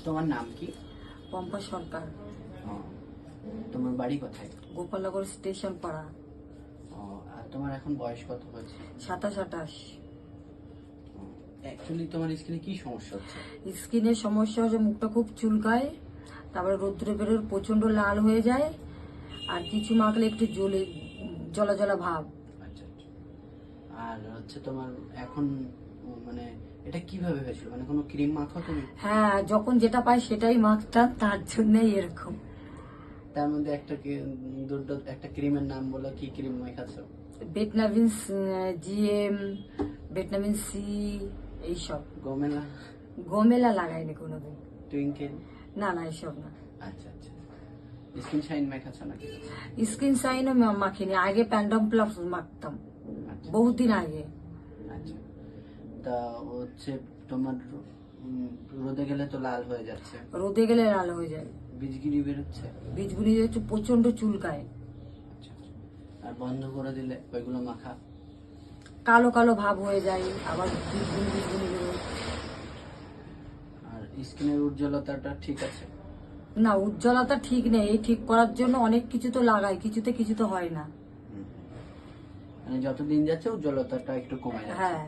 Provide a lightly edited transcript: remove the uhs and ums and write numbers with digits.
তোমার নাম কি? পম্পা সরকার। ও, তোমার বাড়ি কোথায়? গোপালনগর স্টেশন পাড়া। ও, আর তোমার এখন বয়স কত হয়েছে? 27-28। অ্যাকচুয়ালি তোমার স্কিনে কি সমস্যা হচ্ছে? স্কিনের সমস্যা হচ্ছে মুখটা খুব চুলকায়, তারপরে রৌদ্রে বেরোর প্রচন্ড লাল হয়ে যায়, আর কিছু মাখলে একটু জলা জলা ভাব। আচ্ছা আচ্ছা। আর হচ্ছে তোমার এখন মানে এটা কিভাবে হয়েছিল? মানে কোনো ক্রিম মাখো তুমি? হ্যাঁ, যখন যেটা পাই সেটাই মাখতাম, তার জন্যই এরকম। তার মধ্যে একটা ক্রিমের নাম বলো, কি ক্রিম মাখাছো? ভিটামিন জিএম, ভিটামিন সি, এইসব। গোমেলা? গমেলা লাগাইনি কোনোদিন। টুইঙ্কেল? না না, এসব না। আচ্ছা আচ্ছা। স্কিন শাইন মাখাছো নাকি? স্কিন সাইনও মাখিনি, আগে প্যান্ডাম প্লাস মাখতাম আচ্ছা বহুদিন আগে। আচ্ছা। তা হচ্ছে তোমার রোদে গেলে তো লাল হয়ে যাচ্ছে, রোদে গেলে লাল হয়ে যায়, বীজগিরি বেরোচ্ছে। বীজগুলি হচ্ছে প্রচন্ড চুলকায়। আচ্ছা আচ্ছা। আর বন্ধ করে দিলে ওইগুলো মাখা? কালো কালো ভাব হয়ে যায়, আবার বীজগুলি বেরোয়। আর স্কিনের উজ্জ্বলতাটা ঠিক আছে? না, উজ্জ্বলতা ঠিক নেই, এই ঠিক করার জন্য অনেক কিছু তো লাগাই, কিছুতে কিছু তো হয় না। মানে যত দিন যাচ্ছে উজ্জ্বলতাটা একটু কমে যাচ্ছে। হ্যাঁ।